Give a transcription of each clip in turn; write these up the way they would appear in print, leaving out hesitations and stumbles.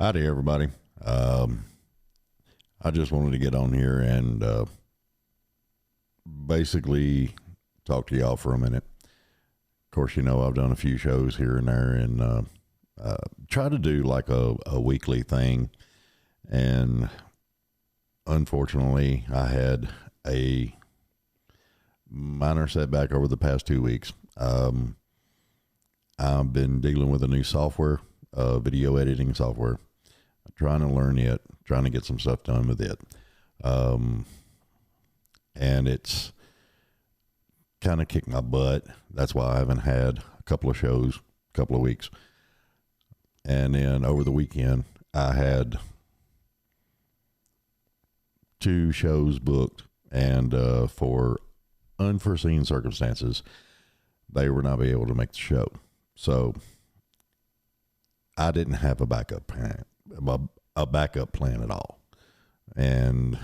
Howdy, everybody. I just wanted to get on here and basically talk to y'all for a minute. Of course, you know I've done a few shows here and there, and try to do like a weekly thing. And unfortunately, I had a minor setback over the past 2 weeks. I've been dealing with a new software, video editing software. I'm trying to learn it, trying to get some stuff done with it. And it's kind of kicked my butt. That's why I haven't had a couple of shows, a couple of weeks. And then over the weekend, I had 2 shows booked, and for unforeseen circumstances, they were not able to make the show. So I didn't have a backup plan at all. And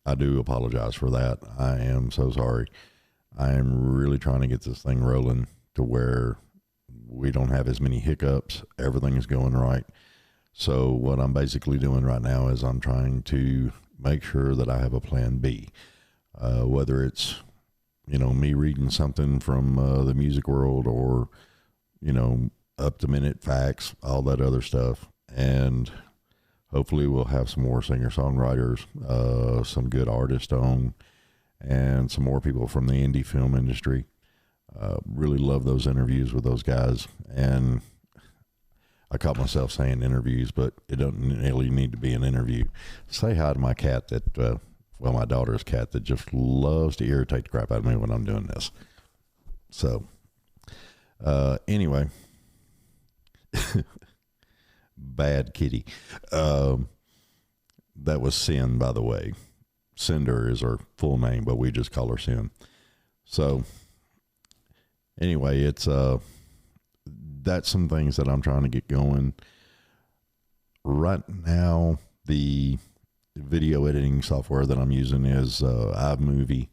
I do apologize for that. I am so sorry. I am really trying to get this thing rolling to where we don't have as many hiccups. Everything is going right. So what I'm basically doing right now is I'm trying to make sure that I have a plan B, whether it's, me reading something from the music world, or, up to minute facts, all that other stuff. And hopefully we'll have some more singer-songwriters, some good artists on, and some more people from the indie film industry. Really love those interviews with those guys. And I caught myself saying interviews, but it doesn't really need to be an interview. Say hi to my cat that, my daughter's cat that just loves to irritate the crap out of me when I'm doing this. So, anyway, bad kitty. That was Sin, by the way. Cinder is her full name, but we just call her Sin. So, anyway, it's, that's some things that I'm trying to get going. Right now, the video editing software that I'm using is iMovie,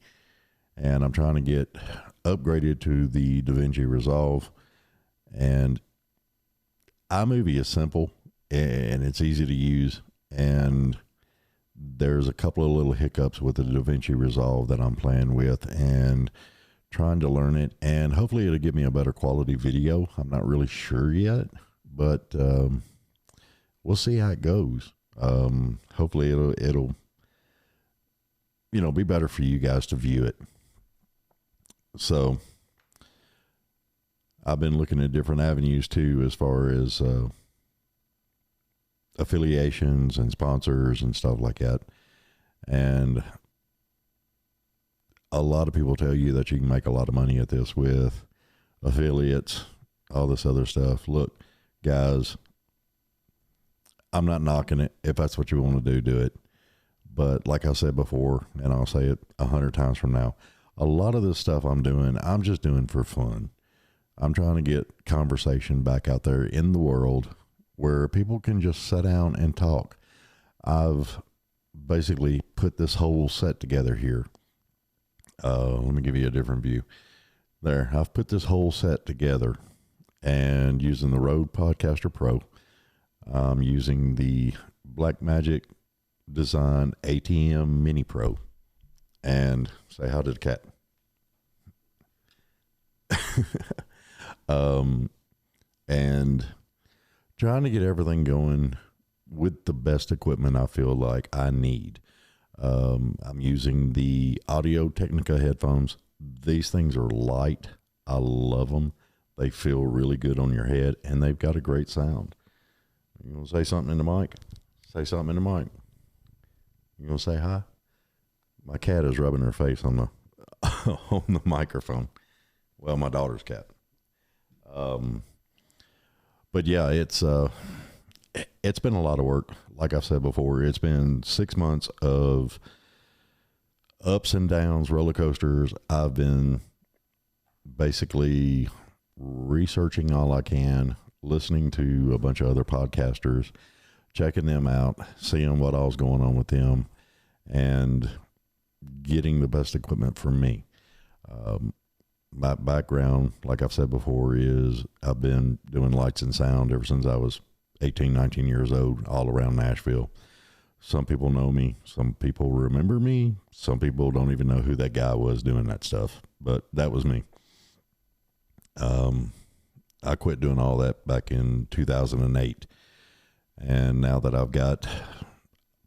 and I'm trying to get upgraded to the DaVinci Resolve. And iMovie is simple and it's easy to use, and there's a couple of little hiccups with the DaVinci Resolve that I'm playing with and trying to learn it, and hopefully it'll give me a better quality video. I'm not really sure yet, but we'll see how it goes. Hopefully it'll be better for you guys to view it. So I've been looking at different avenues too, as far as affiliations and sponsors and stuff like that. And a lot of people tell you that you can make a lot of money at this with affiliates, all this other stuff. Look, guys, I'm not knocking it. If that's what you want to do it. But like I said before, and I'll say it 100 times from now, a lot of this stuff I'm doing, I'm just doing for fun. I'm trying to get conversation back out there in the world where people can just sit down and talk. I've basically put this whole set together here. Let me give you a different view. There, I've put this whole set together, and using the Rode Podcaster Pro, I'm using the Blackmagic Design ATM Mini Pro. And say hi to the cat. And trying to get everything going with the best equipment I feel like I need. I'm using the Audio Technica headphones. These things are light. I love them. They feel really good on your head, and they've got a great sound. You want to say something in the mic? Say something in the mic. You want to say hi? My cat is rubbing her face on the on the microphone. Well, my daughter's cat. But yeah, it's been a lot of work. Like I said before, it's been 6 months of ups and downs, roller coasters. I've been basically researching all I can, listening to a bunch of other podcasters, checking them out, seeing what all's going on with them, and getting the best equipment for me. My background, like I've said before, is I've been doing lights and sound ever since I was 18, 19 years old, all around Nashville. Some people know me. Some people remember me. Some people don't even know who that guy was doing that stuff. But that was me. I quit doing all that back in 2008. And now that I've got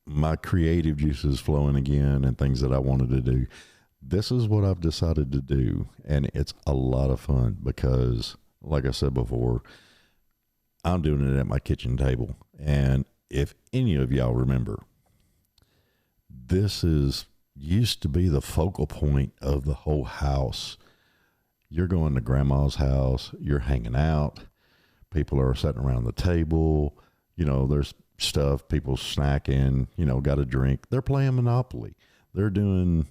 my creative juices flowing again and things that I wanted to do, this is what I've decided to do. And it's a lot of fun because, like I said before, I'm doing it at my kitchen table. And if any of y'all remember, this used to be the focal point of the whole house. You're going to grandma's house, you're hanging out, people are sitting around the table, there's stuff, people snacking, got a drink. They're playing Monopoly. They're doing,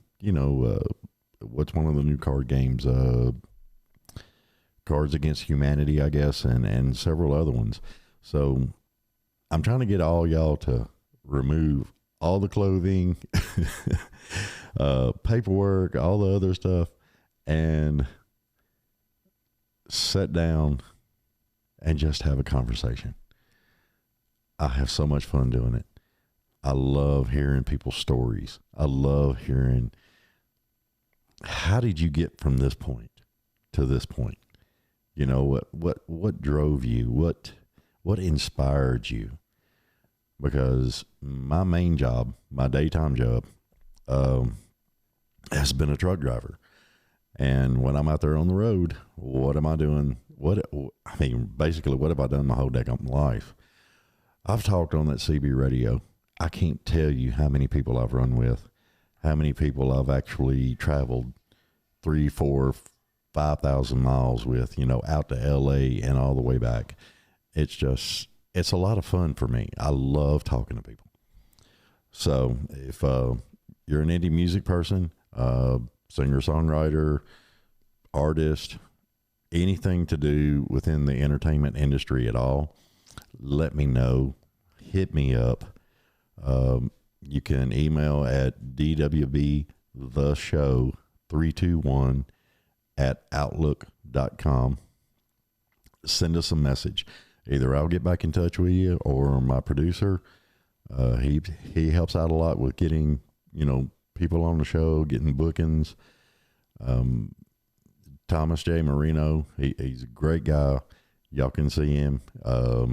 what's one of the new card games, Cards Against Humanity, I guess, and several other ones. So I'm trying to get all y'all to remove all the clothing, paperwork, all the other stuff, and sit down and just have a conversation. I have so much fun doing it. I love hearing people's stories. I love hearing, how did you get from this point to this point? What drove you? What inspired you? Because my main job, my daytime job, has been a truck driver. And when I'm out there on the road, what am I doing? Basically, what have I done my whole daggone life? I've talked on that CB radio. I can't tell you how many people I've run with, how many people I've actually traveled 3, 4, 5,000 miles with, out to LA and all the way back. It's a lot of fun for me. I love talking to people. So if you're an indie music person, singer, songwriter, artist, anything to do within the entertainment industry at all, let me know. Hit me up. You can email at dwbtheshow321@outlook.com. Send us a message. Either I'll get back in touch with you, or my producer, he helps out a lot with getting, people on the show, getting bookings. Thomas J. Marino, he's a great guy. Y'all can see him.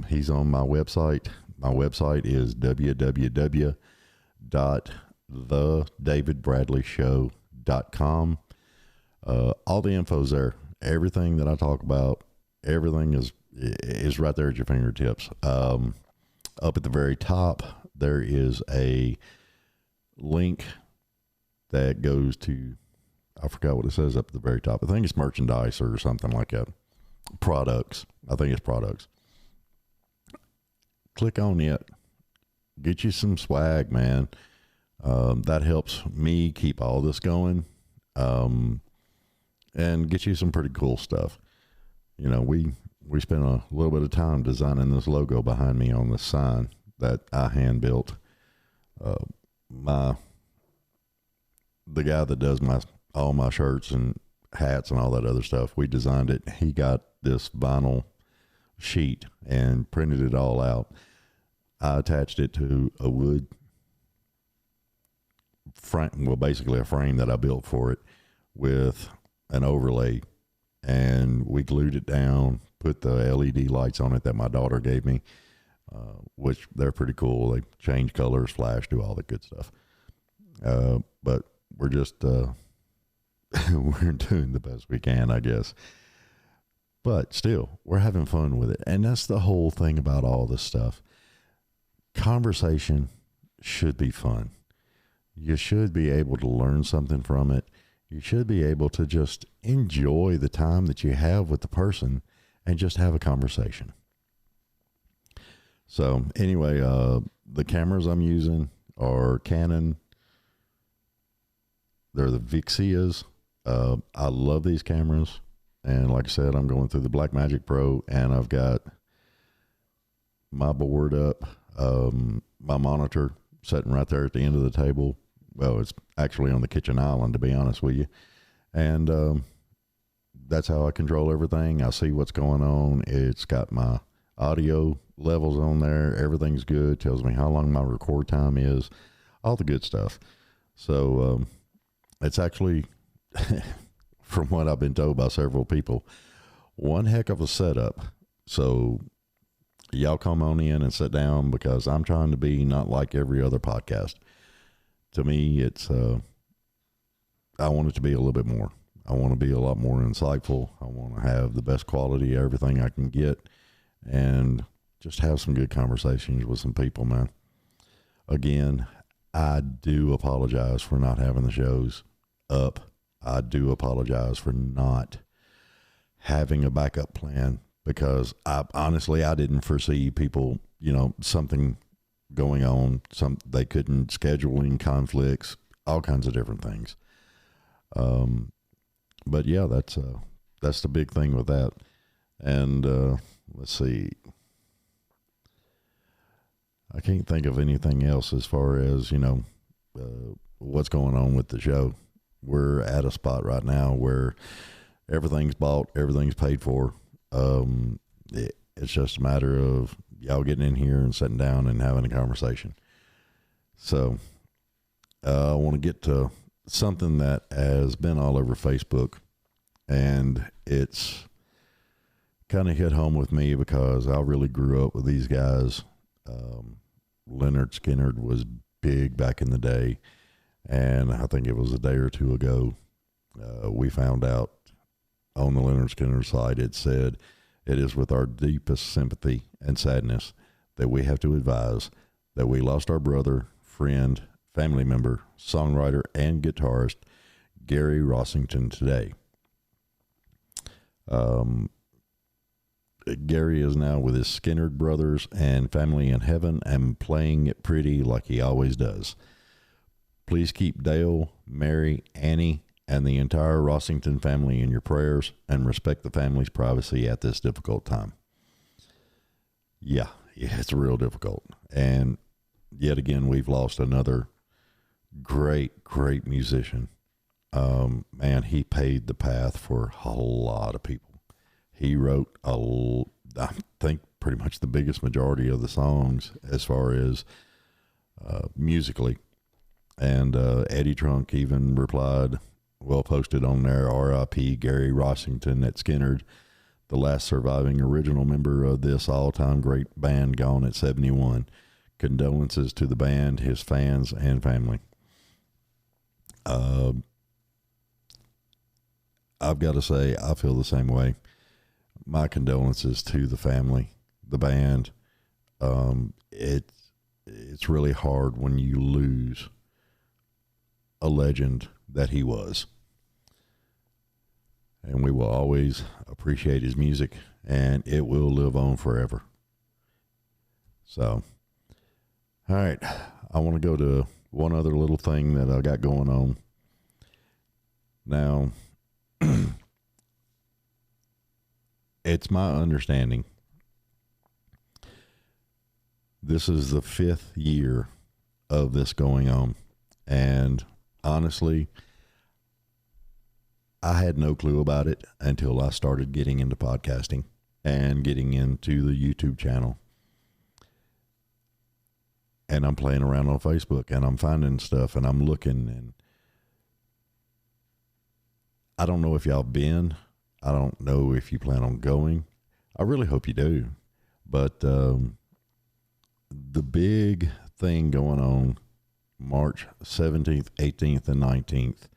He's on my website. My website is www.thedavidbradleyshow.com. All the info's there. Everything that I talk about, everything is right there at your fingertips. Up at the very top, there is a link that goes to, I forgot what it says up at the very top. I think it's merchandise or something like that. Products. I think it's products. Click on it. Get you some swag, man. That helps me keep all this going. And get you some pretty cool stuff. We spent a little bit of time designing this logo behind me on the sign that I hand built. The guy that does all my shirts and hats and all that other stuff, we designed it. He got this vinyl sheet and printed it all out. I attached it to a wood frame, basically a frame that I built for it with an overlay, and we glued it down, put the LED lights on it that my daughter gave me, which they're pretty cool. They change colors, flash, do all that good stuff. But we're just, we're doing the best we can, I guess. But still, we're having fun with it. And that's the whole thing about all this stuff. Conversation should be fun. You should be able to learn something from it. You should be able to just enjoy the time that you have with the person and just have a conversation. So anyway, the cameras I'm using are Canon. They're the Vixias. I love these cameras. And like I said, I'm going through the Blackmagic Pro, and I've got my board up, my monitor sitting right there at the end of the table. Well, it's actually on the kitchen island, to be honest with you. And that's how I control everything. I see what's going on. It's got my audio levels on there. Everything's good. Tells me how long my record time is, all the good stuff. So it's actually, from what I've been told by several people, one heck of a setup. So y'all come on in and sit down, because I'm trying to be not like every other podcast. To me, it's I want it to be a little bit more. I want to be a lot more insightful. I want to have the best quality, everything I can get, and just have some good conversations with some people, man. Again, I do apologize for not having the shows up. I do apologize for not having a backup plan, because I didn't foresee people, something going on, they couldn't, scheduling conflicts, all kinds of different things. But yeah, that's the big thing with that. And let's see, I can't think of anything else as far as what's going on with the show. We're at a spot right now where everything's bought, everything's paid for. It's just a matter of y'all getting in here and sitting down and having a conversation. So I want to get to something that has been all over Facebook, and it's kind of hit home with me because I really grew up with these guys. Leonard Skinner was big back in the day, and I think it was a day or two ago, we found out on the Leonard Skinner site, it said, "It is with our deepest sympathy and sadness that we have to advise that we lost our brother, friend, family member, songwriter, and guitarist, Gary Rossington, today. Gary is now with his Skinner brothers and family in heaven and playing it pretty like he always does. Please keep Dale, Mary, Annie, and the entire Rossington family in your prayers, and respect the family's privacy at this difficult time." Yeah, it's real difficult. And yet again, we've lost another great musician. Man, he paved the path for a lot of people. He wrote I think pretty much the biggest majority of the songs as far as musically. And Eddie Trunk even replied, well, posted on there, "R.I.P. Gary Rossington at Skinner, the last surviving original member of this all-time great band, gone at 71. Condolences to the band, his fans, and family." I've got to say, I feel the same way. My condolences to the family, the band. It's really hard when you lose a legend that he was. And we will always appreciate his music, and it will live on forever. So, all right, I want to go to one other little thing that I got going on. Now, it's my understanding this is the 5th year of this going on. And honestly, I had no clue about it until I started getting into podcasting and getting into the YouTube channel. And I'm playing around on Facebook, and I'm finding stuff, and I'm looking, and I don't know if y'all been. I don't know if you plan on going. I really hope you do. But the big thing going on March 17th, 18th, and 19th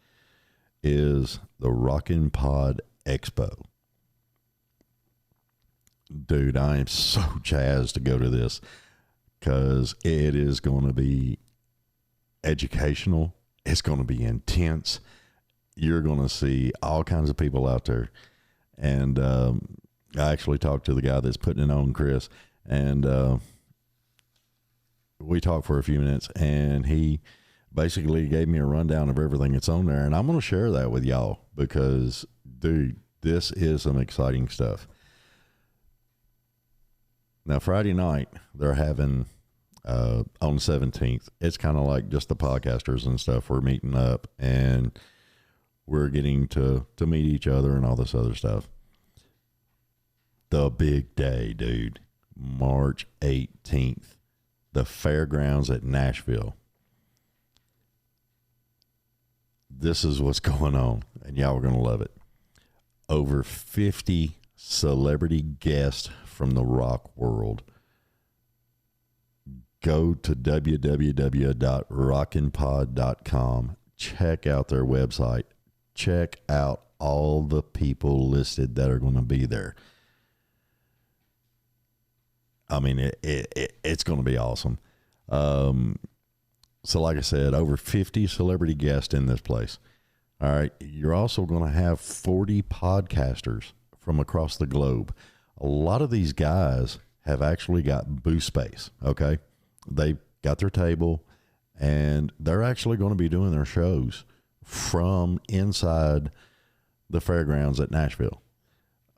is the RockNpod Expo. Dude, I am so jazzed to go to this because it is going to be educational. It's going to be intense. You're going to see all kinds of people out there. And I actually talked to the guy that's putting it on, Chris, and we talked for a few minutes, and he basically gave me a rundown of everything that's on there. And I'm going to share that with y'all because, dude, this is some exciting stuff. Now, Friday night, they're having, on the 17th, it's kind of like just the podcasters and stuff. We're meeting up, and we're getting to meet each other and all this other stuff. The big day, dude. March 18th, the fairgrounds at Nashville. This is what's going on, and y'all are going to love it. Over 50 celebrity guests from the rock world. Go to www.RockNpod.com. Check out their website. Check out all the people listed that are going to be there. I mean, it's going to be awesome. So like I said, over 50 celebrity guests in this place. All right. You're also going to have 40 podcasters from across the globe. A lot of these guys have actually got booth space. Okay. They got their table, and they're actually going to be doing their shows from inside the fairgrounds at Nashville.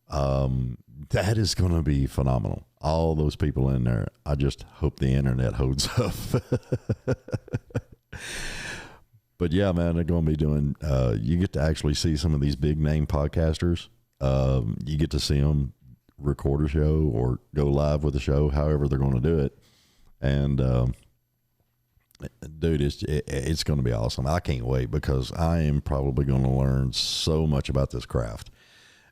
That is going to be phenomenal. All those people in there. I just hope the internet holds up. But yeah, man, they're going to be doing, you get to actually see some of these big name podcasters. You get to see them record a show or go live with a show, however they're going to do it. And, dude, it's going to be awesome. I can't wait, because I am probably going to learn so much about this craft,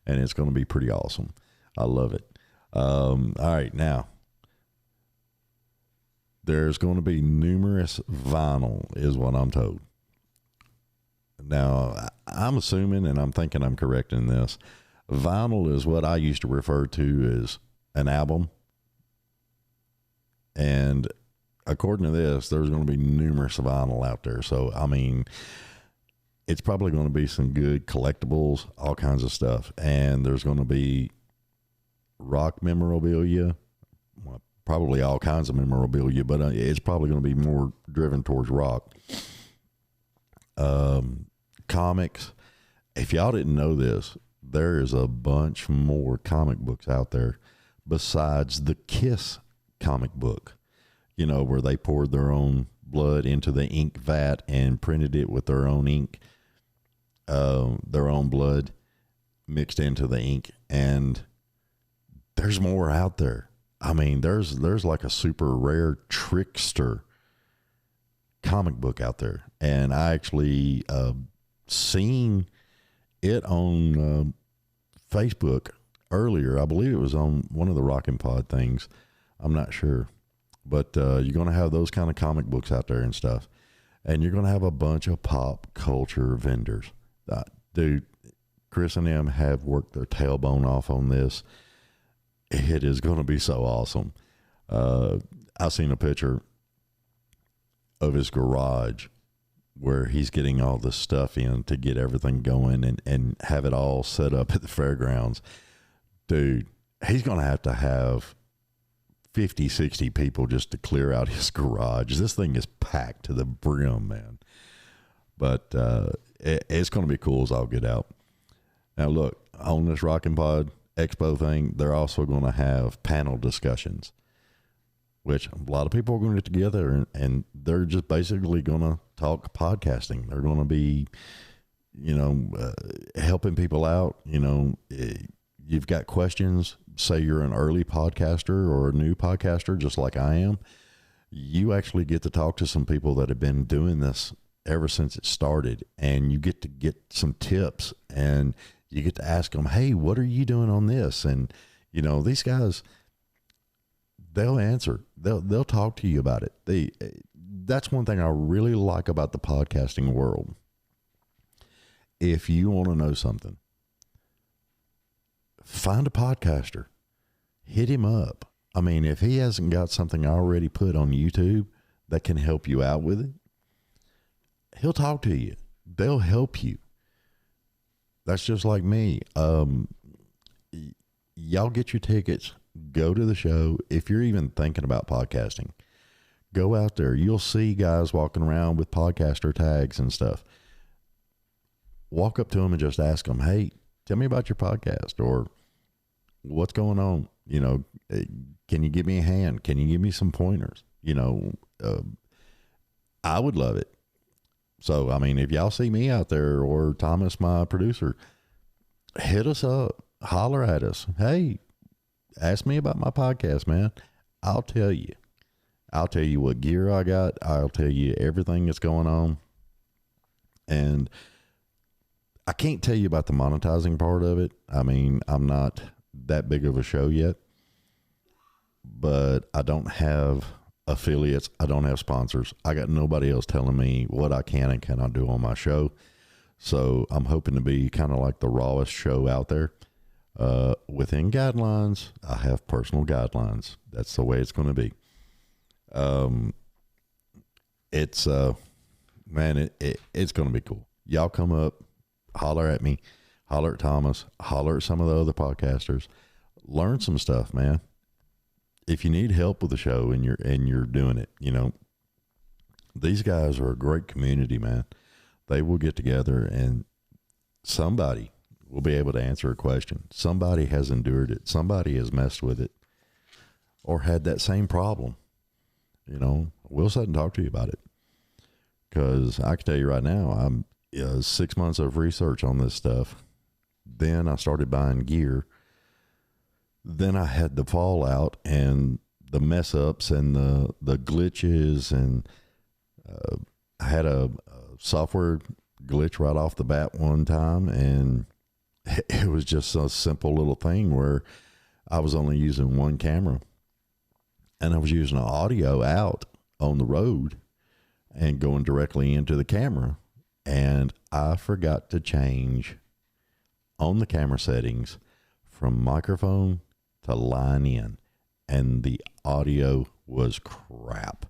and it's going to be pretty awesome. I love it. All right. Now, there's going to be numerous vinyl, is what I'm told. Now, I'm assuming, and I'm thinking I'm correct in this, vinyl is what I used to refer to as an album. And according to this, there's going to be numerous vinyl out there. So, I mean, it's probably going to be some good collectibles, all kinds of stuff. And there's going to be rock memorabilia, well, probably all kinds of memorabilia, but it's probably going to be more driven towards rock. Comics. If y'all didn't know this, there is a bunch more comic books out there besides the Kiss comic book, you know, where they poured their own blood into the ink vat and printed it with their own ink, their own blood mixed into the ink. And there's more out there. I mean, there's like a super rare Trickster comic book out there. And I actually seen it on Facebook earlier. I believe it was on one of the RockNpod things. I'm not sure. But you're going to have those kind of comic books out there and stuff. And you're going to have a bunch of pop culture vendors. Dude, Chris and them have worked their tailbone off on this. It is going to be so awesome. I've seen a picture of his garage where he's getting all this stuff in to get everything going and have it all set up at the fairgrounds. Dude, he's going to have 50, 60 people just to clear out his garage. This thing is packed to the brim, man. But it's going to be cool as I'll get out. Now, look, on this RockNpod Expo thing, they're also going to have panel discussions, which a lot of people are going to get together and they're just basically going to talk podcasting. They're going to be, you know, helping people out. You know, you've got questions. Say you're an early podcaster or a new podcaster, just like I am. You actually get to talk to some people that have been doing this ever since it started, and you get to get some tips, and you get to ask them, hey, what are you doing on this? And, you know, these guys, they'll answer. They'll talk to you about it. That's one thing I really like about the podcasting world. If you want to know something, find a podcaster, hit him up. I mean, if he hasn't got something already put on YouTube that can help you out with it, he'll talk to you. They'll help you. That's just like me. Y'all get your tickets, go to the show. If you're even thinking about podcasting, go out there. You'll see guys walking around with podcaster tags and stuff. Walk up to them and just ask them, hey, tell me about your podcast, or what's going on? You know, can you give me a hand? Can you give me some pointers? You know, I would love it. So, I mean, if y'all see me out there, or Thomas, my producer, hit us up, holler at us. Hey, ask me about my podcast, man. I'll tell you. I'll tell you what gear I got. I'll tell you everything that's going on. And I can't tell you about the monetizing part of it. I mean, I'm not that big of a show yet, but I don't have affiliates. I don't have sponsors. I got nobody else telling me what I can and cannot do on my show. So I'm hoping to be kind of like the rawest show out there. Within guidelines, I have personal guidelines. That's the way it's going to be. It's man, it's going to be cool. Y'all come up, holler at me, holler at Thomas, holler at some of the other podcasters, learn some stuff, man. If you need help with the show and you're doing it, you know, these guys are a great community, man. They will get together and somebody will be able to answer a question. Somebody has endured it. Somebody has messed with it or had that same problem. You know, we'll sit and talk to you about it. Because I can tell you right now, I'm 6 months of research on this stuff. Then I started buying gear. Then I had the fallout and the mess ups and the glitches. And I had a software glitch right off the bat one time. And it was just a simple little thing where I was only using one camera. And I was using an audio out on the road and going directly into the camera. And I forgot to change on the camera settings from microphone to line in. And the audio was crap.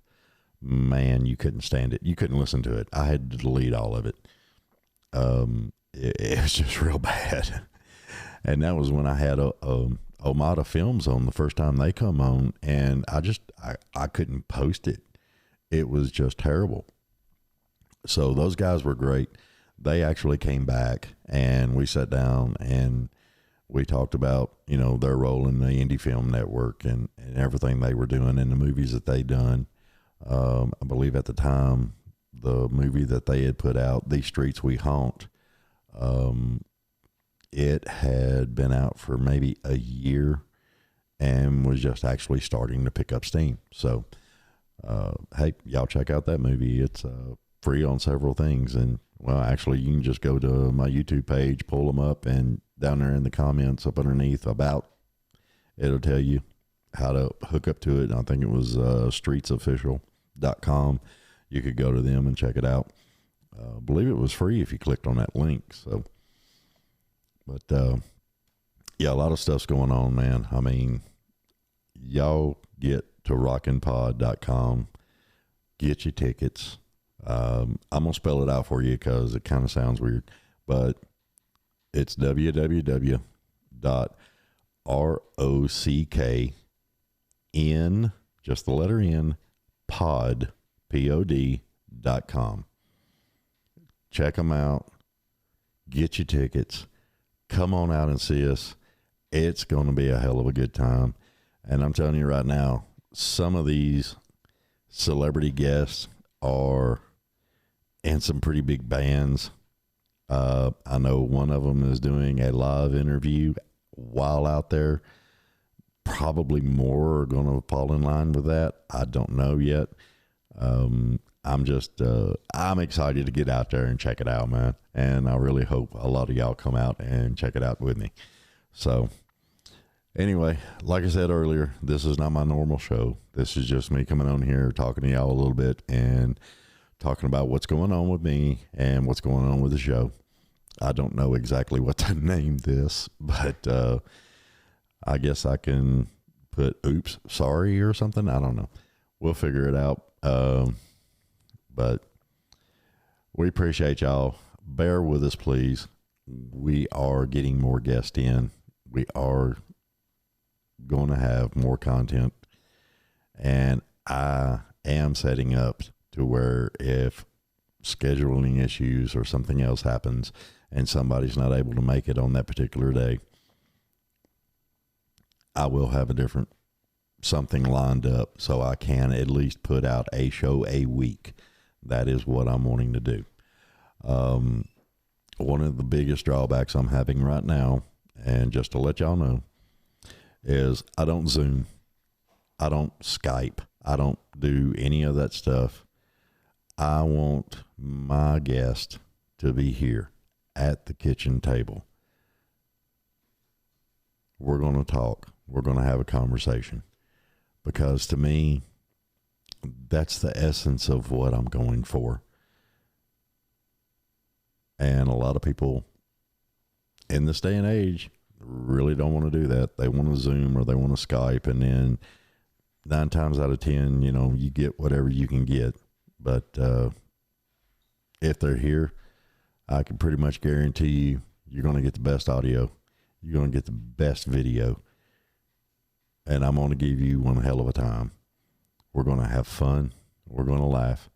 Man, you couldn't stand it. You couldn't listen to it. I had to delete all of it. It was just real bad. And that was when I had Omada Films on the first time they come on, and I couldn't post it. It was just terrible. So those guys were great. They actually came back and we sat down and we talked about, you know, their role in the indie film network and everything they were doing and the movies that they'd done. I believe at the time, the movie that they had put out, These Streets We Haunt, it had been out for maybe a year and was just actually starting to pick up steam. So, hey, y'all check out that movie. It's free on several things. And, well, actually, you can just go to my YouTube page, pull them up, and down there in the comments up underneath about, it'll tell you how to hook up to it. I think it was streetsofficial.com. You could go to them and check it out. I believe it was free if you clicked on that link. So, but yeah, a lot of stuff's going on, man. I mean, y'all get to RockNpod.com, get your tickets. I'm gonna spell it out for you because it kind of sounds weird, but it's www.rockn, just the letter N, pod.com. Check them out. Get your tickets. Come on out and see us. It's going to be a hell of a good time. And I'm telling you right now, some of these celebrity guests are in some pretty big bands. I know one of them is doing a live interview while out there. Probably more are going to fall in line with that. I don't know yet. I'm excited to get out there and check it out, man. And I really hope a lot of y'all come out and check it out with me. So anyway, like I said earlier, this is not my normal show. This is just me coming on here, talking to y'all a little bit and talking about what's going on with me and what's going on with the show. I don't know exactly what to name this, but I guess I can put oops, sorry or something. I don't know. We'll figure it out. But we appreciate y'all. Bear with us, please. We are getting more guests in. We are going to have more content. And I am setting up to where if scheduling issues or something else happens and somebody's not able to make it on that particular day, I will have a different something lined up so I can at least put out a show a week. That is what I'm wanting to do. One of the biggest drawbacks I'm having right now, and just to let y'all know, is I don't Zoom. I don't Skype. I don't do any of that stuff. I want my guest to be here at the kitchen table. We're going to talk. We're going to have a conversation, because to me, that's the essence of what I'm going for. And a lot of people in this day and age really don't want to do that. They want to Zoom or they want to Skype, and then 9 times out of 10, you get whatever you can get. But if they're here, I can pretty much guarantee you're going to get the best audio. You're going to get the best video. And I'm going to give you one hell of a time. We're going to have fun. We're going to laugh.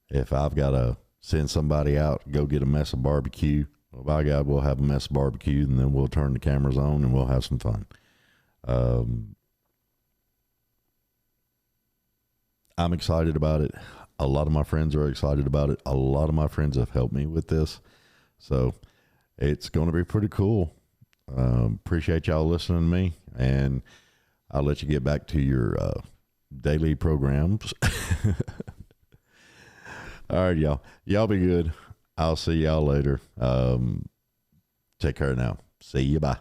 If I've got to send somebody out, go get a mess of barbecue, well, by God, we'll have a mess of barbecue, and then we'll turn the cameras on and we'll have some fun. I'm excited about it. A lot of my friends are excited about it. A lot of my friends have helped me with this. So it's going to be pretty cool. Appreciate y'all listening to me, and I'll let you get back to your daily programs. All right, y'all. Y'all be good. I'll see y'all later. Take care now. See you. Bye.